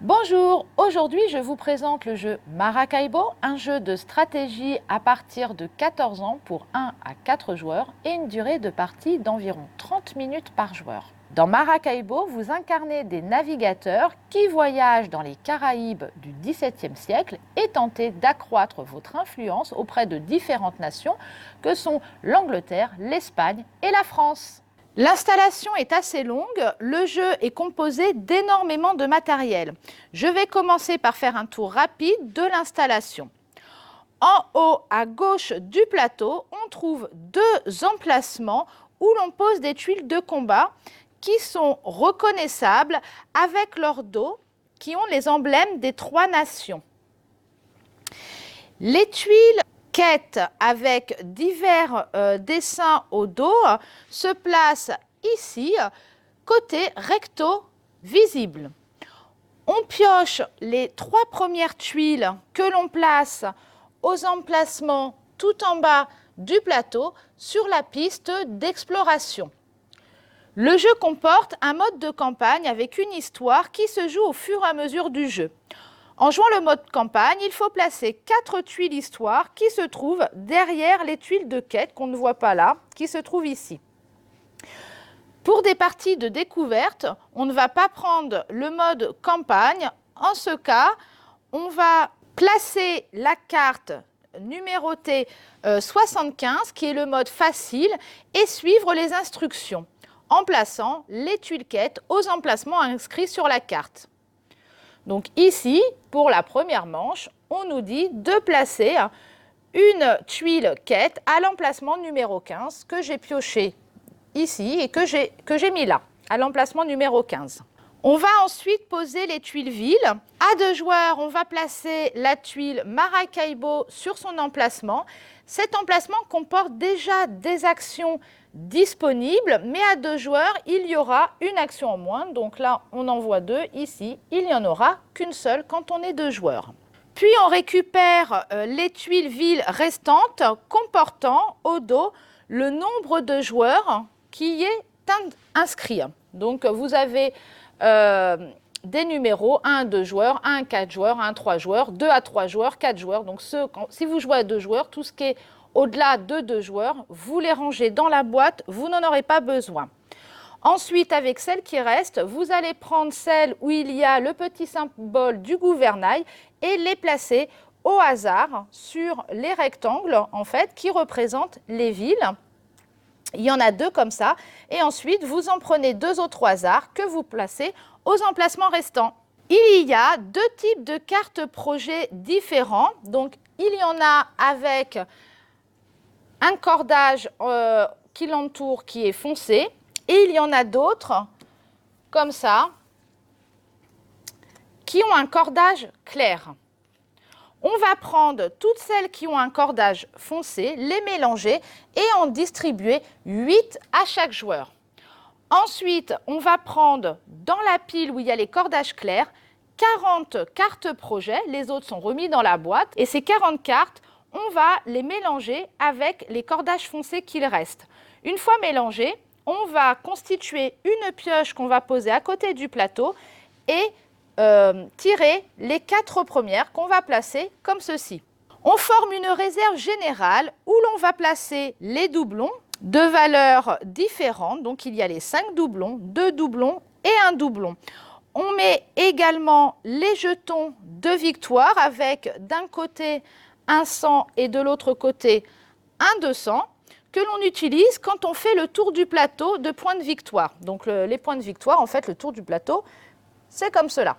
Bonjour, aujourd'hui je vous présente le jeu Maracaibo, un jeu de stratégie à partir de 14 ans pour 1 à 4 joueurs et une durée de partie d'environ 30 minutes par joueur. Dans Maracaibo, vous incarnez des navigateurs qui voyagent dans les Caraïbes du XVIIe siècle et tentez d'accroître votre influence auprès de différentes nations que sont l'Angleterre, l'Espagne et la France. L'installation est assez longue, le jeu est composé d'énormément de matériel. Je vais commencer par faire un tour rapide de l'installation. En haut à gauche du plateau, on trouve deux emplacements où l'on pose des tuiles de combat qui sont reconnaissables avec leur dos, qui ont les emblèmes des trois nations. Les tuiles quête avec divers dessins au dos se place ici, côté recto visible. On pioche les trois premières tuiles que l'on place aux emplacements tout en bas du plateau sur la piste d'exploration. Le jeu comporte un mode de campagne avec une histoire qui se joue au fur et à mesure du jeu. En jouant le mode campagne, il faut placer 4 tuiles histoire qui se trouvent derrière les tuiles de quête qu'on ne voit pas là, qui se trouvent ici. Pour des parties de découverte, on ne va pas prendre le mode campagne. En ce cas, on va placer la carte numérotée 75, qui est le mode facile, et suivre les instructions en plaçant les tuiles quête aux emplacements inscrits sur la carte. Donc ici, pour la première manche, on nous dit de placer une tuile quête à l'emplacement numéro 15 que j'ai pioché ici et que j'ai mis là, à l'emplacement numéro 15. On va ensuite poser les tuiles ville. À 2 joueurs, on va placer la tuile Maracaibo sur son emplacement. Cet emplacement comporte déjà des actions disponibles, mais à 2 joueurs, il y aura une action en moins. Donc là, on en voit 2. Ici, il n'y en aura qu'une seule quand on est 2 joueurs. Puis, on récupère les tuiles villes restantes comportant au dos le nombre de joueurs qui est inscrit. Donc, vous avez des numéros 1 à 2 joueurs, 1 à 4 joueurs, 1 à 3 joueurs, 2 à 3 joueurs, 4 joueurs. Donc, si vous jouez à 2 joueurs, tout ce qui est au-delà de 2 joueurs, vous les rangez dans la boîte, vous n'en aurez pas besoin. Ensuite, avec celles qui restent, vous allez prendre celles où il y a le petit symbole du gouvernail et les placer au hasard sur les rectangles en fait, qui représentent les villes. Il y en a 2 comme ça. Et ensuite, vous en prenez 2 autres au hasard que vous placez aux emplacements restants. Il y a 2 types de cartes projet différents. Donc, il y en a avec un cordage qui l'entoure qui est foncé. Et il y en a d'autres, comme ça, qui ont un cordage clair. On va prendre toutes celles qui ont un cordage foncé, les mélanger et en distribuer 8 à chaque joueur. Ensuite, on va prendre dans la pile où il y a les cordages clairs 40 cartes projet, les autres sont remis dans la boîte et ces 40 cartes, on va les mélanger avec les cordages foncés qu'il reste. Une fois mélangés, on va constituer une pioche qu'on va poser à côté du plateau et tirer les 4 premières qu'on va placer comme ceci. On forme une réserve générale où l'on va placer les doublons de valeurs différentes. Donc, il y a les 5 doublons, 2 doublons et un doublon. On met également les jetons de victoire avec d'un côté un 100 et de l'autre côté un 200 que l'on utilise quand on fait le tour du plateau de points de victoire. Donc, les points de victoire, en fait, le tour du plateau, c'est comme cela.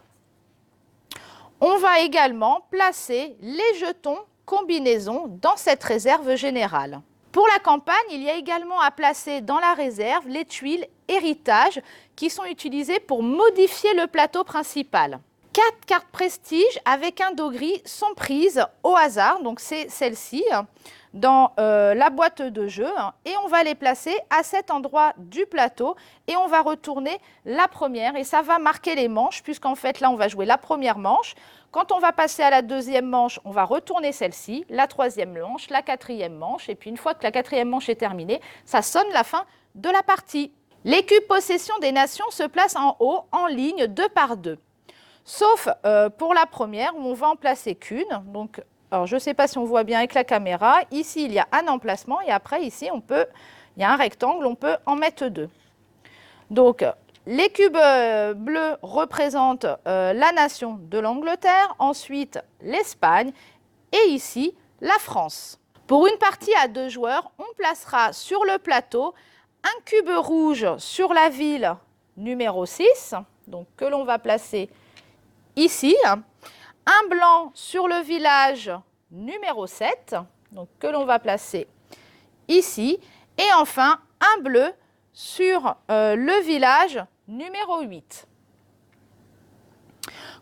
On va également placer les jetons combinaison dans cette réserve générale. Pour la campagne, il y a également à placer dans la réserve les tuiles héritage qui sont utilisées pour modifier le plateau principal. 4 cartes prestige avec un dos gris sont prises au hasard, donc c'est celle-ci, dans la boîte de jeu et on va les placer à cet endroit du plateau et on va retourner la première et ça va marquer les manches puisqu'en fait là on va jouer la première manche. Quand on va passer à la deuxième manche, on va retourner celle-ci, la troisième manche, la quatrième manche et puis une fois que la quatrième manche est terminée, ça sonne la fin de la partie. Les cubes possession des nations se placent en haut en ligne 2 par 2. Sauf pour la première où on va en placer qu'une. Donc, alors je ne sais pas si on voit bien avec la caméra. Ici, il y a un emplacement et après, ici, il y a un rectangle, on peut en mettre 2. Donc, les cubes bleus représentent la nation de l'Angleterre, ensuite l'Espagne et ici la France. Pour une partie à 2 joueurs, on placera sur le plateau un cube rouge sur la ville numéro 6, donc que l'on va placer ici, un blanc sur le village numéro 7, donc que l'on va placer ici, et enfin un bleu sur le village numéro 8.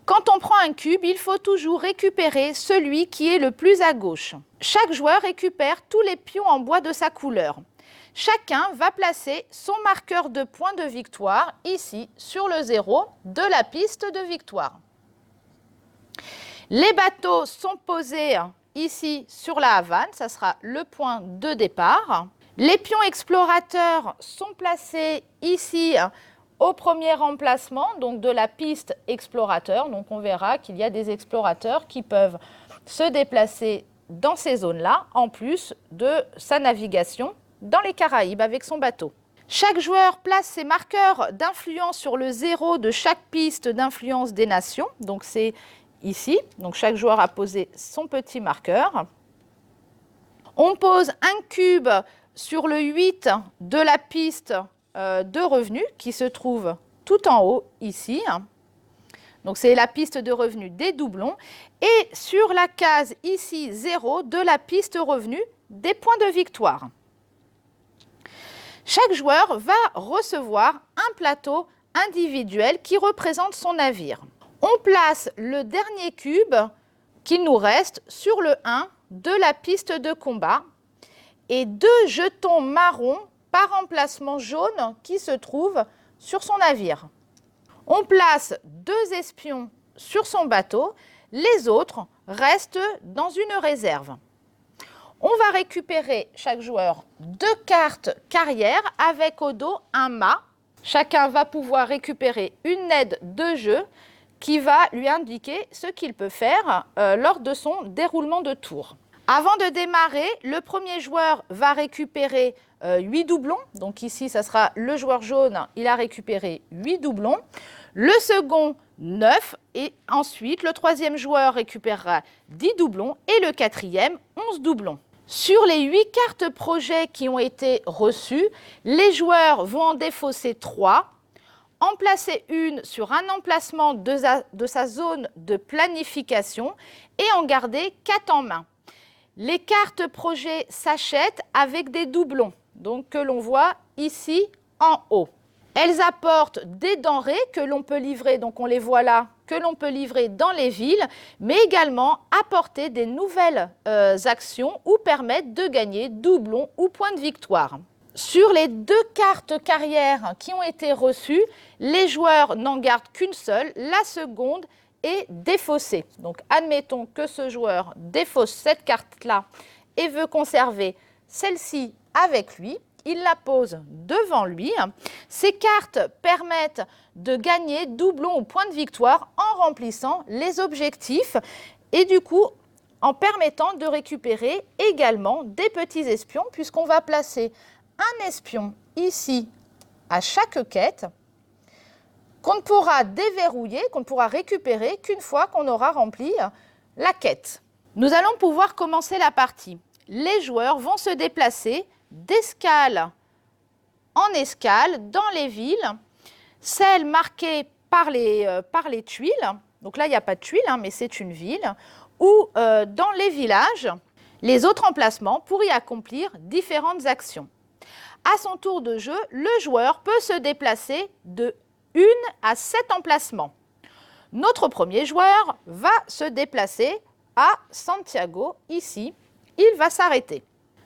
Quand on prend un cube, il faut toujours récupérer celui qui est le plus à gauche. Chaque joueur récupère tous les pions en bois de sa couleur. Chacun va placer son marqueur de points de victoire ici sur le 0 de la piste de victoire. Les bateaux sont posés ici sur la Havane, ça sera le point de départ. Les pions explorateurs sont placés ici au premier emplacement donc de la piste explorateur. Donc on verra qu'il y a des explorateurs qui peuvent se déplacer dans ces zones-là, en plus de sa navigation dans les Caraïbes avec son bateau. Chaque joueur place ses marqueurs d'influence sur le 0 de chaque piste d'influence des nations. Donc c'est ici. Donc chaque joueur a posé son petit marqueur. On pose un cube sur le 8 de la piste de revenus qui se trouve tout en haut ici. Donc c'est la piste de revenus des doublons. Et sur la case ici 0 de la piste revenus des points de victoire. Chaque joueur va recevoir un plateau individuel qui représente son navire. On place le dernier cube qu'il nous reste sur le 1 de la piste de combat et 2 jetons marrons par emplacement jaune qui se trouvent sur son navire. On place 2 espions sur son bateau, les autres restent dans une réserve. On va récupérer chaque joueur 2 cartes carrière avec au dos un mât. Chacun va pouvoir récupérer une aide de jeu qui va lui indiquer ce qu'il peut faire lors de son déroulement de tour. Avant de démarrer, le premier joueur va récupérer 8 doublons. Donc ici, ça sera le joueur jaune, il a récupéré 8 doublons. Le second, 9. Et ensuite, le troisième joueur récupérera 10 doublons et le quatrième, 11 doublons. Sur les 8 cartes projets qui ont été reçues, les joueurs vont en défausser 3, en placer une sur un emplacement de sa zone de planification et en garder 4 en main. Les cartes projets s'achètent avec des doublons, donc que l'on voit ici en haut. Elles apportent des denrées que l'on peut livrer, donc on les voit là, que l'on peut livrer dans les villes, mais également apporter des nouvelles actions ou permettre de gagner doublons ou points de victoire. Sur les 2 cartes carrière qui ont été reçues, les joueurs n'en gardent qu'une seule, la seconde est défaussée. Donc admettons que ce joueur défausse cette carte-là et veut conserver celle-ci avec lui. Il la pose devant lui. Ces cartes permettent de gagner doublons ou points de victoire en remplissant les objectifs et du coup en permettant de récupérer également des petits espions puisqu'on va placer un espion ici à chaque quête qu'on ne pourra déverrouiller, qu'on ne pourra récupérer qu'une fois qu'on aura rempli la quête. Nous allons pouvoir commencer la partie. Les joueurs vont se déplacer d'escale en escale dans les villes, celles marquées par les tuiles, donc là il n'y a pas de tuiles, mais c'est une ville, ou dans les villages, les autres emplacements pour y accomplir différentes actions. À son tour de jeu, le joueur peut se déplacer de 1 à 7 emplacements. Notre premier joueur va se déplacer à Santiago, ici, il va s'arrêter.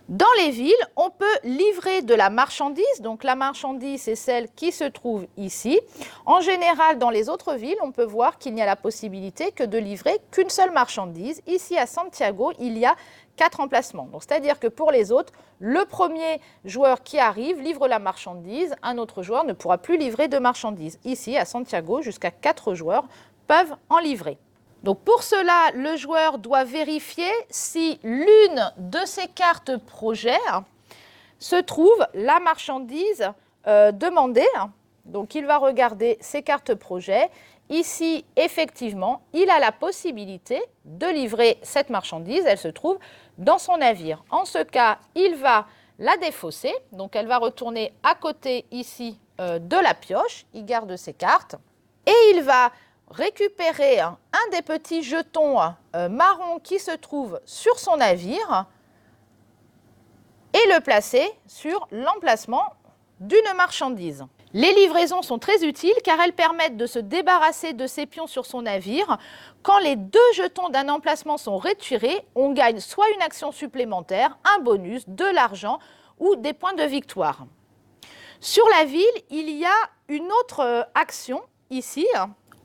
Dans les villes, on peut livrer de la marchandise. Donc la marchandise, c'est celle qui se trouve ici. En général, dans les autres villes, on peut voir qu'il n'y a la possibilité que de livrer qu'une seule marchandise. Ici, à Santiago, il y a 4 emplacements. Donc c'est-à-dire que pour les autres, le premier joueur qui arrive livre la marchandise. Un autre joueur ne pourra plus livrer de marchandise. Ici, à Santiago, jusqu'à 4 joueurs peuvent en livrer. Donc pour cela, le joueur doit vérifier si l'une de ces cartes projet se trouve la marchandise demandée. Donc il va regarder ces cartes projet. Ici, effectivement, il a la possibilité de livrer cette marchandise. Elle se trouve dans son navire. En ce cas, il va la défausser. Donc elle va retourner à côté ici de la pioche. Il garde ses cartes. Et il va récupérer un des petits jetons marron qui se trouve sur son navire et le placer sur l'emplacement d'une marchandise. Les livraisons sont très utiles car elles permettent de se débarrasser de ses pions sur son navire. Quand les 2 jetons d'un emplacement sont retirés, on gagne soit une action supplémentaire, un bonus, de l'argent ou des points de victoire. Sur la ville, il y a une autre action ici.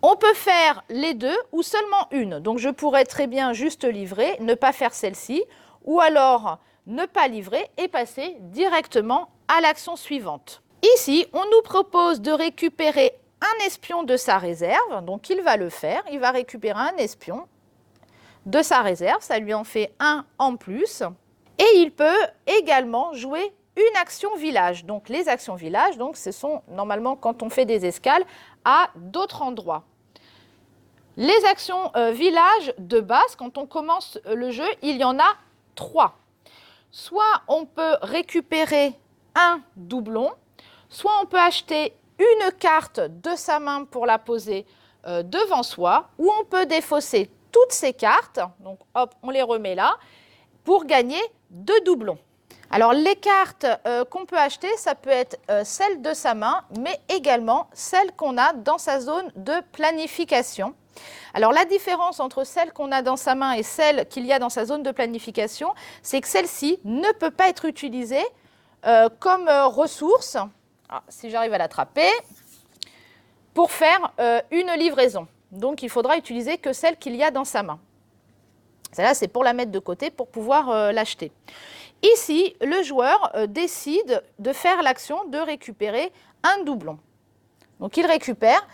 On peut faire les 2 ou seulement une. Donc je pourrais très bien juste livrer, ne pas faire celle-ci, ou alors ne pas livrer et passer directement à l'action suivante. Ici, on nous propose de récupérer un espion de sa réserve. Donc il va le faire, il va récupérer un espion de sa réserve, ça lui en fait un en plus. Et il peut également jouer une action village. Donc les actions village, donc, ce sont normalement quand on fait des escales à d'autres endroits. Les actions village de base, quand on commence le jeu, il y en a 3. Soit on peut récupérer un doublon, soit on peut acheter une carte de sa main pour la poser devant soi, ou on peut défausser toutes ces cartes, donc hop, on les remet là, pour gagner 2 doublons. Alors les cartes qu'on peut acheter, ça peut être celles de sa main, mais également celles qu'on a dans sa zone de planification. Alors la différence entre celle qu'on a dans sa main et celle qu'il y a dans sa zone de planification, c'est que celle-ci ne peut pas être utilisée comme ressource, si j'arrive à l'attraper, pour faire une livraison. Donc il faudra utiliser que celle qu'il y a dans sa main. Celle-là, c'est pour la mettre de côté pour pouvoir l'acheter. Ici, le joueur décide de faire l'action de récupérer un doublon. Donc il récupère.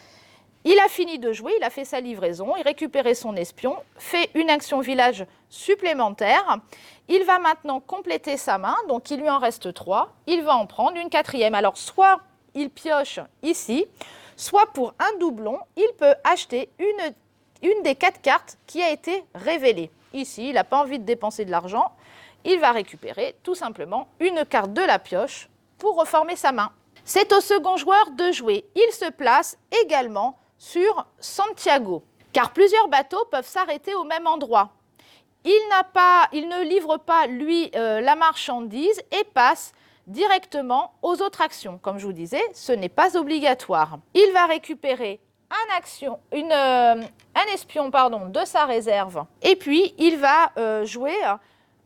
Il a fini de jouer, il a fait sa livraison, il a récupéré son espion, fait une action village supplémentaire. Il va maintenant compléter sa main, donc il lui en reste 3. Il va en prendre une 4e. Alors, soit il pioche ici, soit pour un doublon, il peut acheter une des 4 cartes qui a été révélée. Ici, il n'a pas envie de dépenser de l'argent. Il va récupérer tout simplement une carte de la pioche pour reformer sa main. C'est au second joueur de jouer. Il se place également sur Santiago, car plusieurs bateaux peuvent s'arrêter au même endroit. Il ne livre pas, lui, la marchandise et passe directement aux autres actions. Comme je vous disais, ce n'est pas obligatoire. Il va récupérer un espion de sa réserve et puis il va jouer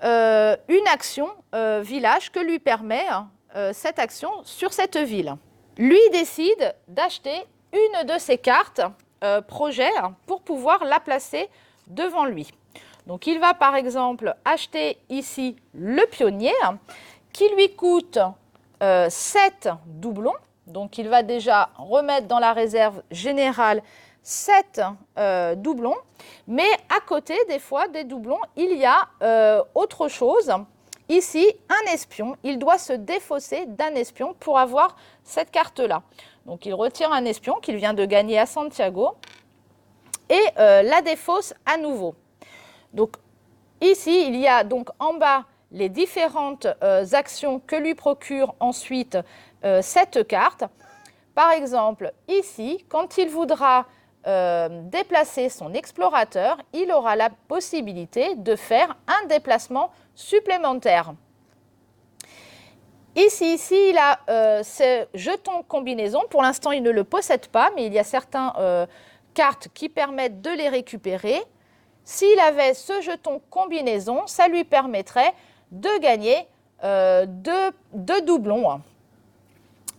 une action village que lui permet cette action sur cette ville. Lui décide d'acheter une de ses cartes projet pour pouvoir la placer devant lui. Donc il va par exemple acheter ici le pionnier qui lui coûte 7 doublons. Donc il va déjà remettre dans la réserve générale 7 doublons. Mais à côté, des fois, des doublons, il y a autre chose. Ici, un espion, il doit se défausser d'un espion pour avoir cette carte-là. Donc il retire un espion qu'il vient de gagner à Santiago et la défausse à nouveau. Donc ici, il y a donc en bas les différentes actions que lui procure ensuite cette carte. Par exemple, ici, quand il voudra déplacer son explorateur, il aura la possibilité de faire un déplacement supplémentaire. Ici, il a ce jeton combinaison. Pour l'instant, il ne le possède pas, mais il y a certaines cartes qui permettent de les récupérer. S'il avait ce jeton combinaison, ça lui permettrait de gagner deux doublons.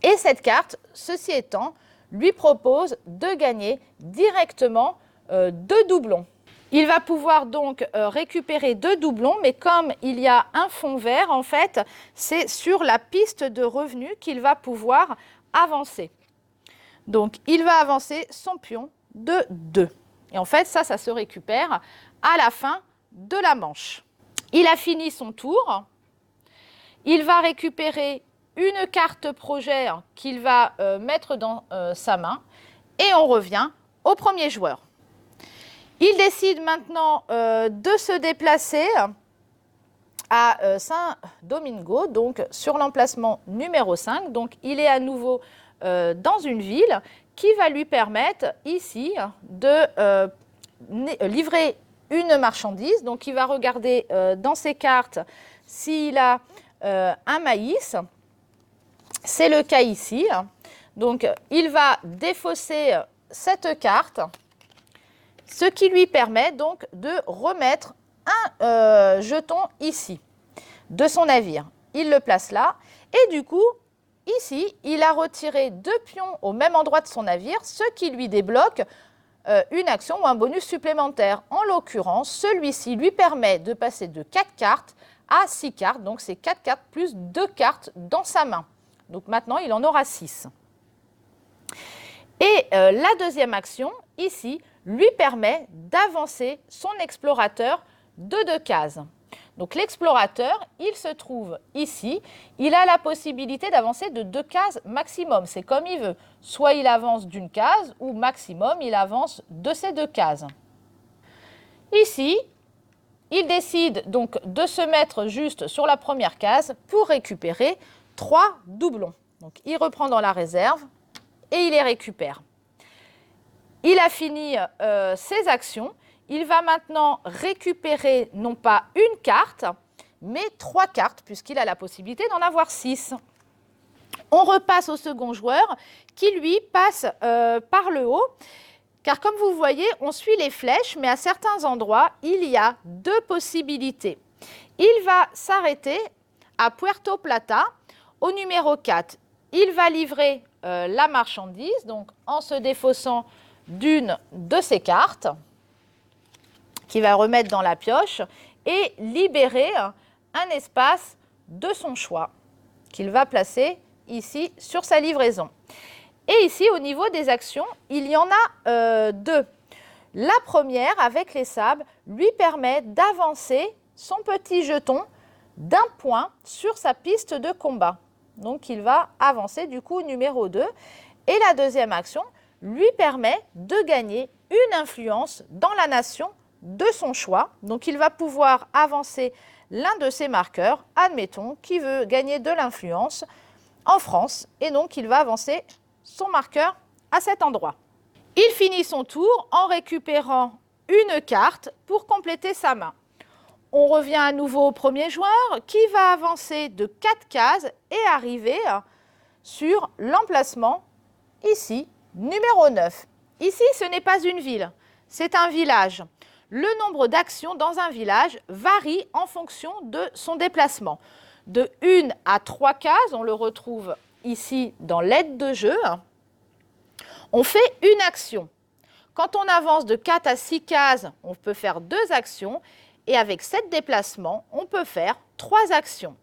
Et cette carte, ceci étant, lui propose de gagner directement 2 doublons. Il va pouvoir donc récupérer 2 doublons, mais comme il y a un fond vert, en fait, c'est sur la piste de revenus qu'il va pouvoir avancer. Donc, il va avancer son pion de 2. Et en fait, ça se récupère à la fin de la manche. Il a fini son tour. Il va récupérer une carte projet qu'il va mettre dans sa main. Et on revient au premier joueur. Il décide maintenant de se déplacer à Saint-Domingo, donc sur l'emplacement numéro 5. Donc il est à nouveau dans une ville qui va lui permettre ici de livrer une marchandise. Donc il va regarder dans ses cartes s'il a un maïs. C'est le cas ici. Donc il va défausser cette carte, ce qui lui permet donc de remettre un jeton ici de son navire. Il le place là et du coup, ici, il a retiré 2 pions au même endroit de son navire, ce qui lui débloque une action ou un bonus supplémentaire. En l'occurrence, celui-ci lui permet de passer de 4 cartes à 6 cartes, donc c'est 4 cartes plus 2 cartes dans sa main. Donc maintenant, il en aura 6. Et la deuxième action, ici, lui permet d'avancer son explorateur de 2 cases. Donc l'explorateur, il se trouve ici, il a la possibilité d'avancer de 2 cases maximum, c'est comme il veut. Soit il avance d'une case ou maximum, il avance de ces 2 cases. Ici, il décide donc de se mettre juste sur la première case pour récupérer 3 doublons. Donc il reprend dans la réserve et il les récupère. Il a fini ses actions. Il va maintenant récupérer non pas une carte, mais 3 cartes, puisqu'il a la possibilité d'en avoir 6. On repasse au second joueur, qui lui passe par le haut, car comme vous voyez, on suit les flèches, mais à certains endroits, il y a 2 possibilités. Il va s'arrêter à Puerto Plata, au numéro 4. Il va livrer la marchandise, donc en se défaussant d'une de ses cartes, qu'il va remettre dans la pioche, et libérer un espace de son choix, qu'il va placer ici sur sa livraison. Et ici, au niveau des actions, il y en a 2. La première, avec les sables, lui permet d'avancer son petit jeton d'un point sur sa piste de combat. Donc, il va avancer du coup au numéro 2. Et la deuxième action lui permet de gagner une influence dans la nation de son choix. Donc, il va pouvoir avancer l'un de ses marqueurs, admettons, qui veut gagner de l'influence en France. Et donc, il va avancer son marqueur à cet endroit. Il finit son tour en récupérant une carte pour compléter sa main. On revient à nouveau au premier joueur qui va avancer de 4 cases et arriver sur l'emplacement ici, numéro 9. Ici, ce n'est pas une ville, c'est un village. Le nombre d'actions dans un village varie en fonction de son déplacement. De 1 à 3 cases, on le retrouve ici dans l'aide de jeu. On fait une action. Quand on avance de 4 à 6 cases, on peut faire 2 actions. Et avec 7 déplacements, on peut faire 3 actions.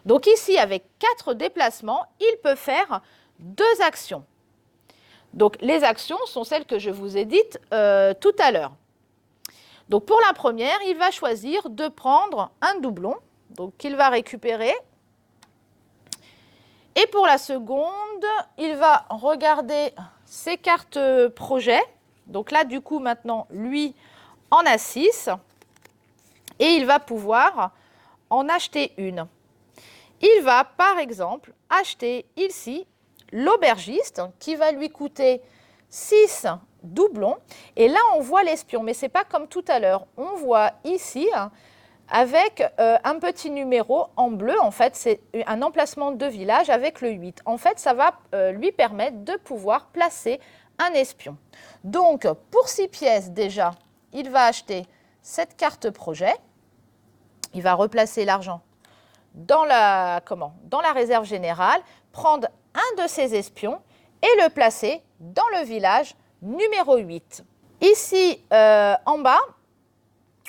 Donc ici, avec 4 déplacements, il peut faire 2 actions. Donc les actions sont celles que je vous ai dites tout à l'heure. Donc pour la première, il va choisir de prendre un doublon, donc qu'il va récupérer. Et pour la seconde, il va regarder ses cartes projet. Donc là, du coup, maintenant, lui en a 6. Et il va pouvoir en acheter une. Il va, par exemple, acheter ici l'aubergiste qui va lui coûter 6 doublons. Et là, on voit l'espion, mais ce n'est pas comme tout à l'heure. On voit ici, avec un petit numéro en bleu, en fait, c'est un emplacement de village avec le 8. En fait, ça va lui permettre de pouvoir placer un espion. Donc, pour 6 pièces déjà, il va acheter cette carte projet. Il va replacer l'argent dans la réserve générale, prendre un de ses espions et le placer dans le village numéro 8. Ici, en bas,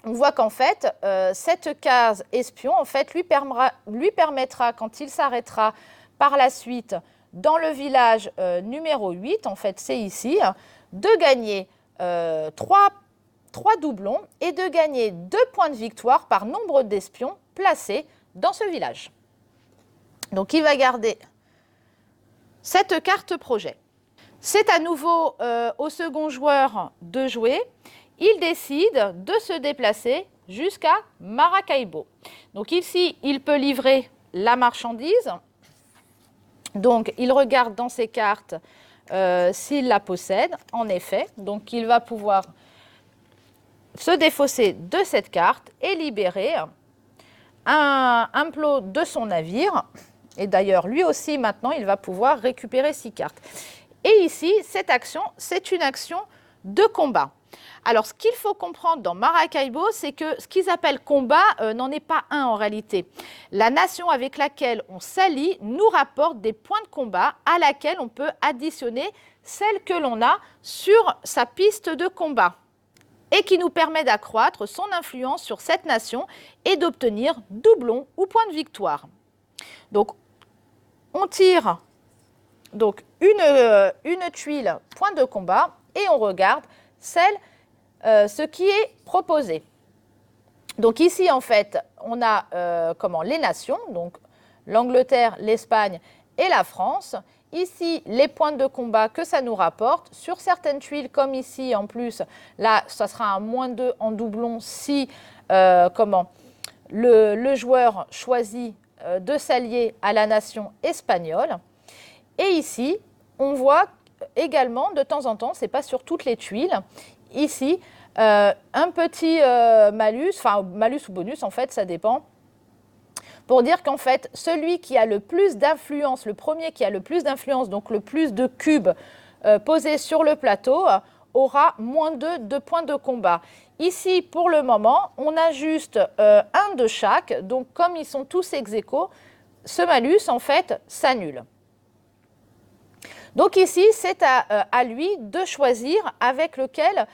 on voit qu'en fait, cette case espion en fait, lui permettra, quand il s'arrêtera par la suite dans le village numéro 8, en fait c'est ici, de gagner trois doublons et de gagner 2 points de victoire par nombre d'espions placés dans ce village. Donc il va garder cette carte projet. C'est à nouveau au second joueur de jouer. Il décide de se déplacer jusqu'à Maracaibo. Donc ici, il peut livrer la marchandise. Donc il regarde dans ses cartes s'il la possède, en effet. Donc il va pouvoir se défausser de cette carte et libérer un plot de son navire. Et d'ailleurs, lui aussi, maintenant, il va pouvoir récupérer 6 cartes. Et ici, cette action, c'est une action de combat. Alors, ce qu'il faut comprendre dans Maracaibo, c'est que ce qu'ils appellent combat n'en est pas un en réalité. La nation avec laquelle on s'allie nous rapporte des points de combat à laquelle on peut additionner celle que l'on a sur sa piste de combat et qui nous permet d'accroître son influence sur cette nation et d'obtenir doublon ou point de victoire. Donc, on tire donc une tuile point de combat et on regarde ce qui est proposé. Donc ici, en fait, on a les nations, donc l'Angleterre, l'Espagne et la France. Ici, les points de combat que ça nous rapporte. Sur certaines tuiles, comme ici, en plus, là, ça sera un -2 en doublon si le joueur choisit de s'allier à la nation espagnole. Et ici, on voit également, de temps en temps, ce n'est pas sur toutes les tuiles, ici, un petit malus, enfin malus ou bonus, en fait, ça dépend, pour dire qu'en fait, celui qui a le plus d'influence, le premier qui a le plus d'influence, donc le plus de cubes posés sur le plateau, aura -2 de points de combat. Ici, pour le moment, on a juste un de chaque, donc comme ils sont tous ex aequo, ce malus, en fait, s'annule. Donc ici, c'est à lui de choisir avec lequel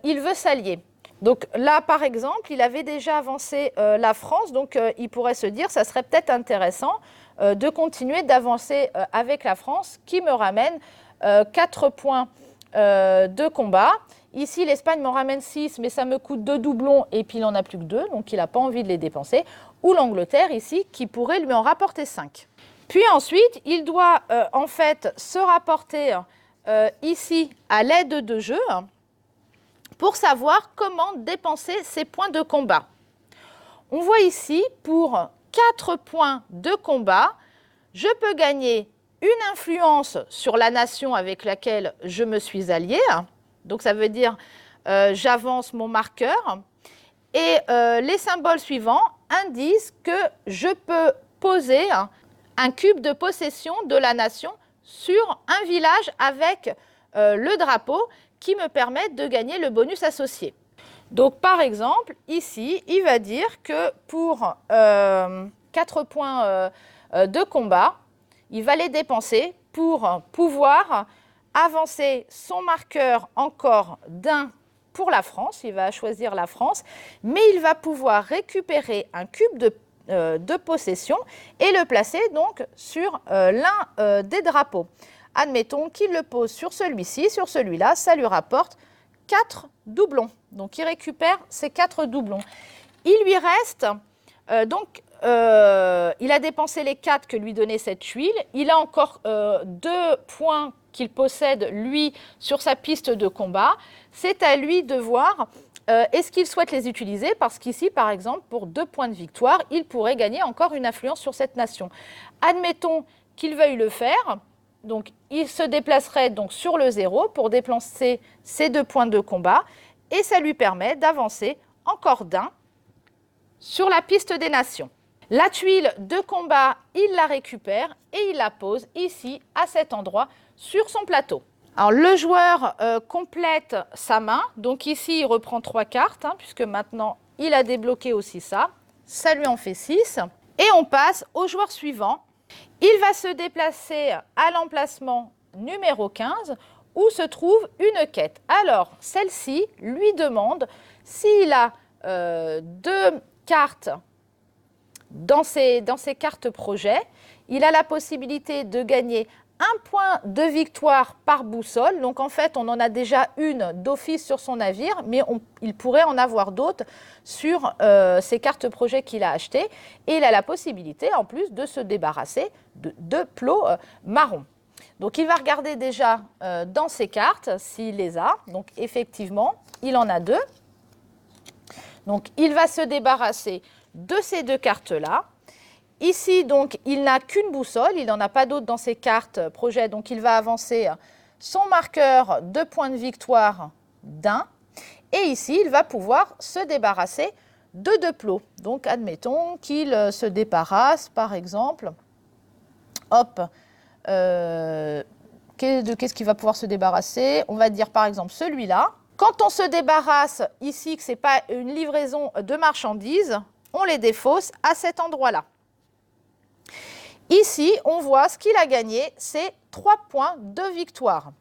il veut s'allier. Donc là, par exemple, il avait déjà avancé la France, donc il pourrait se dire, ça serait peut-être intéressant de continuer d'avancer avec la France, qui me ramène 4 points de combat. Ici, l'Espagne m'en ramène 6, mais ça me coûte 2 doublons et puis il n'en a plus que 2, donc il n'a pas envie de les dépenser. Ou l'Angleterre, ici, qui pourrait lui en rapporter 5. Puis ensuite, il doit en fait se rapporter ici à l'aide de jeu pour savoir comment dépenser ses points de combat. On voit ici, pour 4 points de combat, je peux gagner une influence sur la nation avec laquelle je me suis allié. Donc ça veut dire j'avance mon marqueur. Et les symboles suivants indiquent que je peux poser un cube de possession de la nation sur un village avec le drapeau qui me permet de gagner le bonus associé. Donc par exemple, ici, il va dire que pour 4 points de combat, il va les dépenser pour pouvoir avancer son marqueur encore d'un pour la France. Il va choisir la France, mais il va pouvoir récupérer un cube de possession et le placer donc sur l'un des drapeaux. Admettons qu'il le pose sur celui-ci, sur celui-là, ça lui rapporte 4 doublons. Donc il récupère ces 4 doublons. Il lui reste, il a dépensé les 4 que lui donnait cette tuile. Il a encore 2 points qu'il possède, lui, sur sa piste de combat. C'est à lui de voir est-ce qu'il souhaite les utiliser, parce qu'ici, par exemple, pour 2 points de victoire, il pourrait gagner encore une influence sur cette nation. Admettons qu'il veuille le faire. Donc, il se déplacerait donc sur le 0 pour déplacer ces 2 points de combat et ça lui permet d'avancer encore d'un sur la piste des nations. La tuile de combat, il la récupère et il la pose ici, à cet endroit, sur son plateau. Alors, le joueur complète sa main. Donc ici, il reprend 3 cartes, puisque maintenant, il a débloqué aussi ça. Ça lui en fait 6. Et on passe au joueur suivant. Il va se déplacer à l'emplacement numéro 15 où se trouve une quête. Alors, celle-ci lui demande s'il a 2 cartes dans ses cartes projet. Il a la possibilité de gagner un point de victoire par boussole. Donc en fait, on en a déjà une d'office sur son navire, mais il pourrait en avoir d'autres sur ces cartes projets qu'il a achetées. Et il a la possibilité, en plus, de se débarrasser de 2 plots marrons. Donc il va regarder déjà dans ses cartes s'il les a. Donc effectivement, il en a 2. Donc il va se débarrasser de ces 2 cartes-là. Ici, donc, il n'a qu'une boussole, il n'en a pas d'autre dans ses cartes projet, donc il va avancer son marqueur de points de victoire d'1. Et ici, il va pouvoir se débarrasser de 2 plots. Donc, admettons qu'il se débarrasse, par exemple, hop, qu'est-ce qu'il va pouvoir se débarrasser? On va dire, par exemple, celui-là. Quand on se débarrasse ici, que ce n'est pas une livraison de marchandises, on les défausse à cet endroit-là. Ici, on voit ce qu'il a gagné, c'est 3 points de victoire.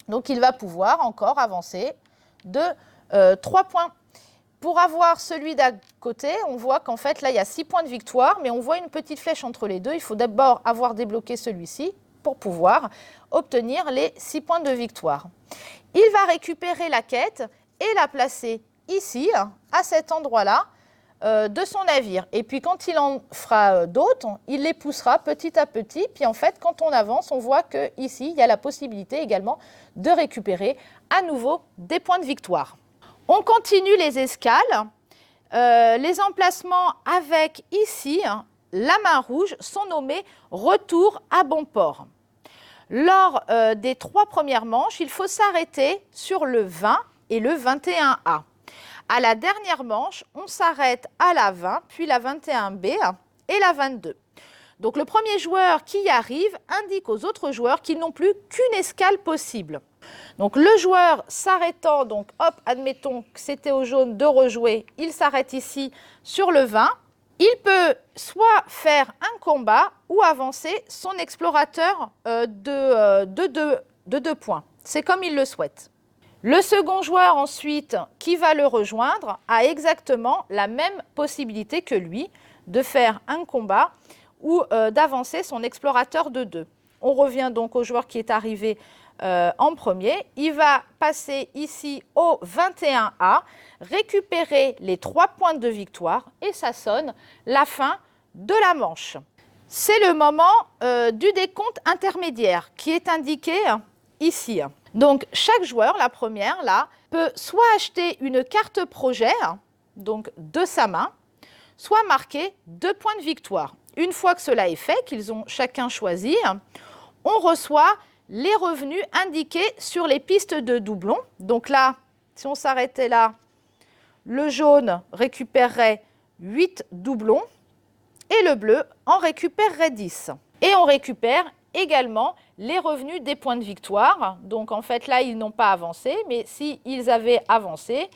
Donc, il va pouvoir encore avancer de 3 points. Pour avoir celui d'à côté, on voit qu'en fait, là, il y a 6 points de victoire, mais on voit une petite flèche entre les deux. Il faut d'abord avoir débloqué celui-ci pour pouvoir obtenir les 6 points de victoire. Il va récupérer la quête et la placer ici, à cet endroit-là, de son navire. Et puis quand il en fera d'autres, il les poussera petit à petit. Puis en fait, quand on avance, on voit qu'ici, il y a la possibilité également de récupérer à nouveau des points de victoire. On continue les escales. Les emplacements avec ici, la main rouge, sont nommés « Retour à bon port ». Lors des 3 premières manches, il faut s'arrêter sur le 20 et le 21A. À la dernière manche, on s'arrête à la 20, puis la 21B et la 22. Donc le premier joueur qui y arrive indique aux autres joueurs qu'ils n'ont plus qu'une escale possible. Donc le joueur s'arrêtant, donc hop, admettons que c'était au jaune de rejouer, il s'arrête ici sur le 20. Il peut soit faire un combat ou avancer son explorateur de 2 points. C'est comme il le souhaite. Le second joueur ensuite qui va le rejoindre a exactement la même possibilité que lui de faire un combat ou d'avancer son explorateur de 2. On revient donc au joueur qui est arrivé en premier. Il va passer ici au 21A, récupérer les 3 points de victoire et ça sonne la fin de la manche. C'est le moment du décompte intermédiaire qui est indiqué ici. Donc, chaque joueur, la première, là, peut soit acheter une carte projet, donc de sa main, soit marquer 2 points de victoire. Une fois que cela est fait, qu'ils ont chacun choisi, on reçoit les revenus indiqués sur les pistes de doublons. Donc là, si on s'arrêtait là, le jaune récupérerait 8 doublons et le bleu en récupérerait 10. Et on récupère également les revenus des points de victoire. Donc en fait là, ils n'ont pas avancé, mais s'ils avaient avancé,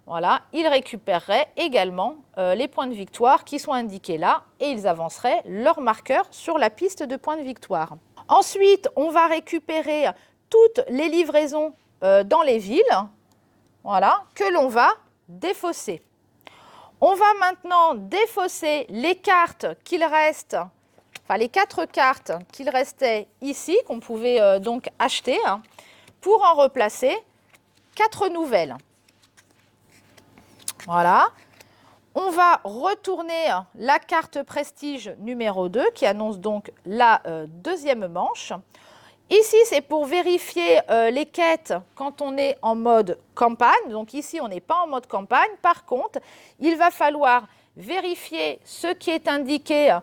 voilà, ils récupéreraient également les points de victoire qui sont indiqués là et ils avanceraient leur marqueur sur la piste de points de victoire. Ensuite, on va récupérer toutes les livraisons dans les villes, voilà, que l'on va défausser. On va maintenant défausser les cartes qu'il reste, enfin les 4 cartes qu'il restait ici, qu'on pouvait donc acheter, pour en replacer 4 nouvelles. Voilà. On va retourner la carte prestige numéro 2 qui annonce donc la deuxième manche. Ici, c'est pour vérifier les quêtes quand on est en mode campagne. Donc ici, on n'est pas en mode campagne. Par contre, il va falloir vérifier ce qui est indiqué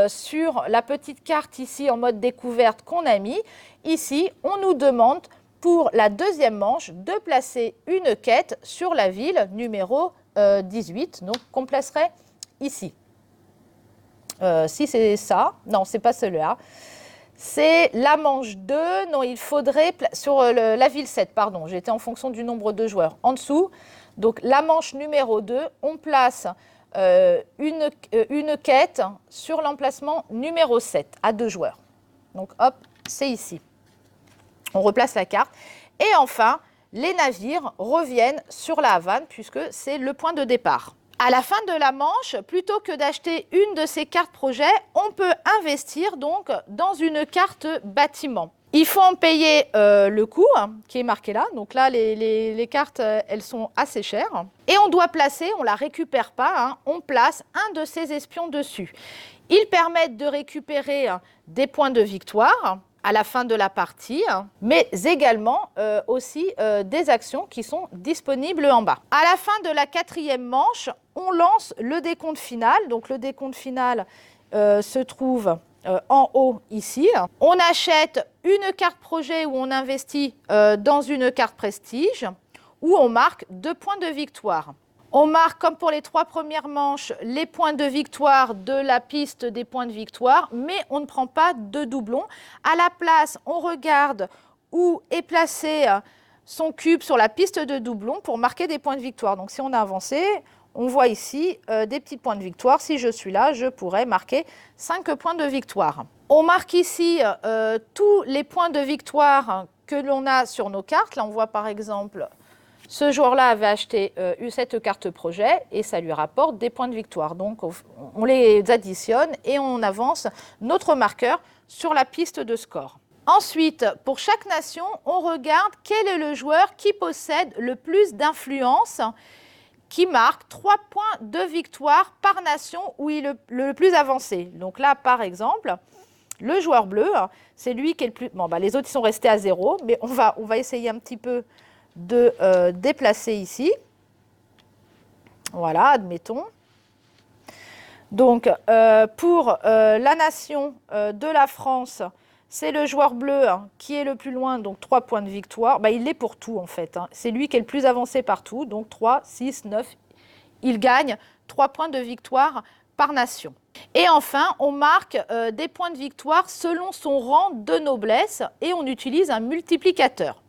sur la petite carte ici en mode découverte qu'on a mis. Ici, on nous demande pour la deuxième manche de placer une quête sur la ville numéro 18, donc qu'on placerait ici. Si c'est ça, non, c'est pas celui-là. C'est la manche 2, non, il faudrait, sur la ville 7, pardon, j'étais en fonction du nombre de joueurs. En dessous, donc la manche numéro 2, on place une quête sur l'emplacement numéro 7, à 2 joueurs. Donc hop, c'est ici. On replace la carte. Et enfin, les navires reviennent sur la Havane puisque c'est le point de départ. À la fin de la manche, plutôt que d'acheter une de ces cartes projet, on peut investir donc dans une carte bâtiment. Il faut en payer le coût qui est marqué là. Donc là, les cartes, elles sont assez chères. Et on doit placer, on ne la récupère pas, on place un de ces espions dessus. Ils permettent de récupérer des points de victoire à la fin de la partie, mais également aussi des actions qui sont disponibles en bas. À la fin de la 4e manche, on lance le décompte final. Donc le décompte final se trouve en haut ici. On achète une carte projet où on investit dans une carte prestige où on marque 2 points de victoire. On marque, comme pour les 3 premières manches, les points de victoire de la piste des points de victoire, mais on ne prend pas de doublons. À la place, on regarde où est placé son cube sur la piste de doublons pour marquer des points de victoire. Donc si on a avancé, on voit ici des petits points de victoire. Si je suis là, je pourrais marquer 5 points de victoire. On marque ici tous les points de victoire que l'on a sur nos cartes. Là, on voit par exemple... Ce joueur-là avait acheté cette carte projet et ça lui rapporte des points de victoire. Donc, on les additionne et on avance notre marqueur sur la piste de score. Ensuite, pour chaque nation, on regarde quel est le joueur qui possède le plus d'influence, qui marque 3 points de victoire par nation où il est le plus avancé. Donc là, par exemple, le joueur bleu, c'est lui qui est le plus... Bon, les autres ils sont restés à 0, mais on va essayer un petit peu de déplacer ici. Voilà, admettons. Donc, pour la nation de la France, c'est le joueur bleu qui est le plus loin, donc 3 points de victoire. Il l'est pour tout, en fait. C'est lui qui est le plus avancé partout, donc 3, 6, 9. Il gagne 3 points de victoire par nation. Et enfin, on marque des points de victoire selon son rang de noblesse et on utilise un multiplicateur.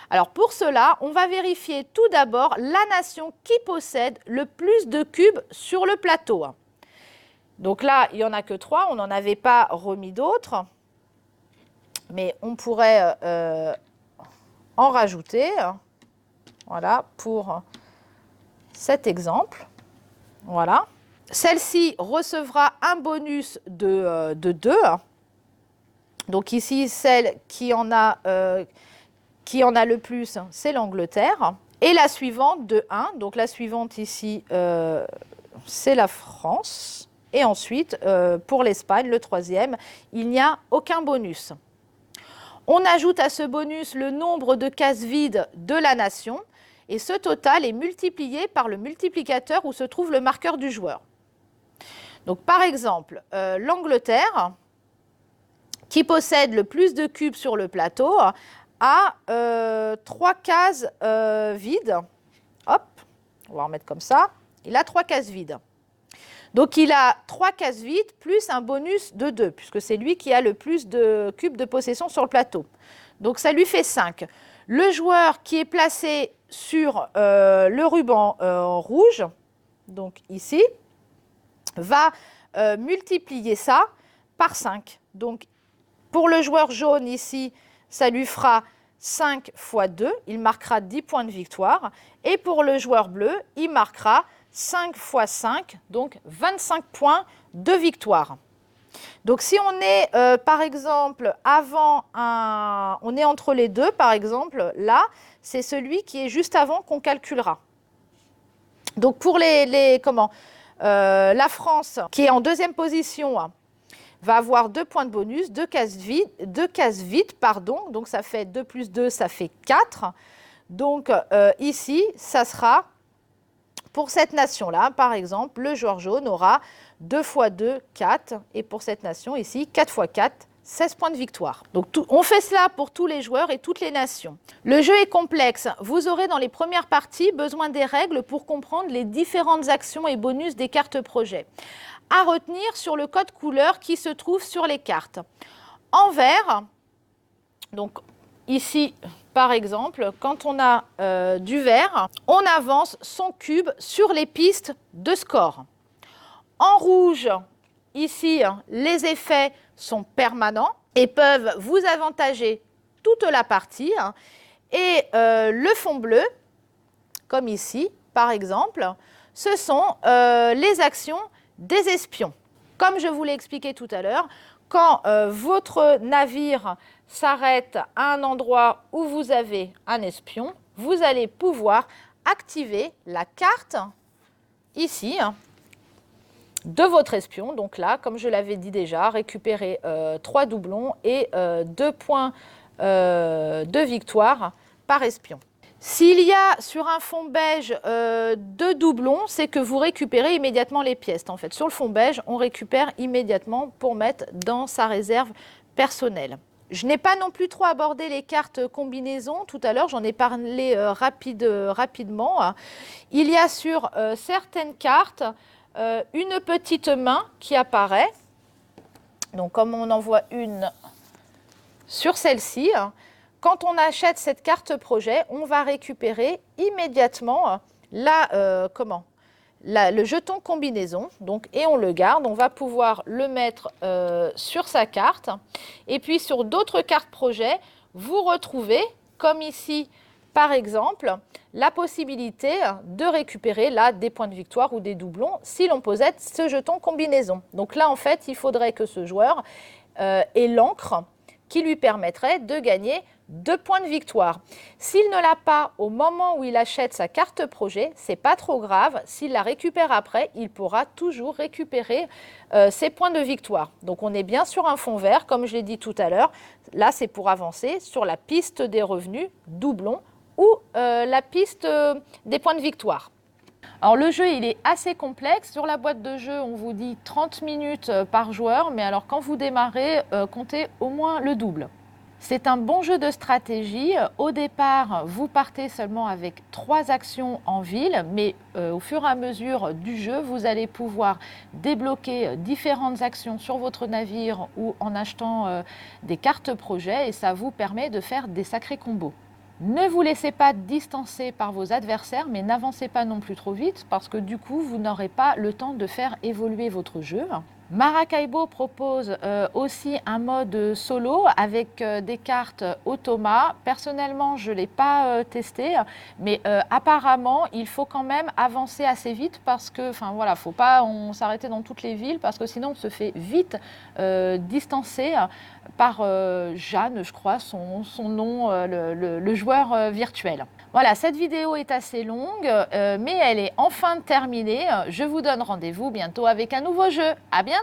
Alors pour cela, on va vérifier tout d'abord la nation qui possède le plus de cubes sur le plateau. Donc là, il n'y en a que 3, on n'en avait pas remis d'autres, mais on pourrait en rajouter, voilà, pour cet exemple. Voilà. Celle-ci recevra un bonus de 2. Donc ici, celle qui en a le plus, c'est l'Angleterre. Et la suivante de 1, donc la suivante ici, c'est la France. Et ensuite, pour l'Espagne, le 3e, il n'y a aucun bonus. On ajoute à ce bonus le nombre de cases vides de la nation. Et ce total est multiplié par le multiplicateur où se trouve le marqueur du joueur. Donc par exemple, l'Angleterre, qui possède le plus de cubes sur le plateau, a 3 cases vides. Hop, on va en mettre comme ça. Il a 3 cases vides. Donc il a 3 cases vides plus un bonus de 2, puisque c'est lui qui a le plus de cubes de possession sur le plateau. Donc ça lui fait 5. Le joueur qui est placé sur le ruban rouge, donc ici, va multiplier ça par 5. Donc pour le joueur jaune ici, ça lui fera 5 fois 2, il marquera 10 points de victoire. Et pour le joueur bleu, il marquera 5 fois 5, donc 25 points de victoire. Donc si on est, par exemple, on est entre les deux, par exemple, là, c'est celui qui est juste avant qu'on calculera. Donc pour la France, qui est en 2e position, va avoir 2 points de bonus, 2 cases vides, donc ça fait 2 plus 2, ça fait 4. Donc ici, ça sera, pour cette nation-là, par exemple, le joueur jaune aura 2 fois 2, 4, et pour cette nation ici, 4 fois 4, 16 points de victoire. Donc on fait cela pour tous les joueurs et toutes les nations. Le jeu est complexe. Vous aurez dans les premières parties besoin des règles pour comprendre les différentes actions et bonus des cartes projet. À retenir sur le code couleur qui se trouve sur les cartes. En vert, donc ici par exemple, quand on a du vert, on avance son cube sur les pistes de score. En rouge, ici, les effets sont permanents et peuvent vous avantager toute la partie. Et le fond bleu, comme ici par exemple, ce sont les actions des espions. Comme je vous l'ai expliqué tout à l'heure, quand votre navire s'arrête à un endroit où vous avez un espion, vous allez pouvoir activer la carte ici de votre espion. Donc là, comme je l'avais dit déjà, récupérer 3 doublons et 2 points de victoire par espion. S'il y a sur un fond beige 2 doublons, c'est que vous récupérez immédiatement les pièces. En fait, sur le fond beige, on récupère immédiatement pour mettre dans sa réserve personnelle. Je n'ai pas non plus trop abordé les cartes combinaisons. Tout à l'heure, j'en ai parlé rapidement. Il y a sur certaines cartes une petite main qui apparaît. Donc, comme on en voit une sur celle-ci, quand on achète cette carte projet, on va récupérer immédiatement le jeton combinaison, donc, et on le garde. On va pouvoir le mettre sur sa carte. Et puis sur d'autres cartes projet, vous retrouvez, comme ici par exemple, la possibilité de récupérer là des points de victoire ou des doublons si l'on possède ce jeton combinaison. Donc là, en fait, il faudrait que ce joueur ait l'encre qui lui permettrait de gagner 2 points de victoire. S'il ne l'a pas au moment où il achète sa carte projet, c'est pas trop grave. S'il la récupère après, il pourra toujours récupérer ses points de victoire. Donc on est bien sur un fond vert, comme je l'ai dit tout à l'heure. Là, c'est pour avancer sur la piste des revenus, doublons, ou la piste des points de victoire. Alors le jeu, il est assez complexe. Sur la boîte de jeu, on vous dit 30 minutes par joueur, mais alors quand vous démarrez, comptez au moins le double. C'est un bon jeu de stratégie. Au départ, vous partez seulement avec 3 actions en ville, mais au fur et à mesure du jeu, vous allez pouvoir débloquer différentes actions sur votre navire ou en achetant des cartes projet, et ça vous permet de faire des sacrés combos. Ne vous laissez pas distancer par vos adversaires, mais n'avancez pas non plus trop vite parce que du coup, vous n'aurez pas le temps de faire évoluer votre jeu. Maracaibo propose aussi un mode solo avec des cartes automa. Personnellement, je ne l'ai pas testé, mais apparemment, il faut quand même avancer assez vite parce que, enfin voilà, faut pas s'arrêter dans toutes les villes parce que sinon on se fait vite distancer par Jeanne, je crois, son nom, le joueur virtuel. Voilà, cette vidéo est assez longue, mais elle est enfin terminée. Je vous donne rendez-vous bientôt avec un nouveau jeu. À bientôt!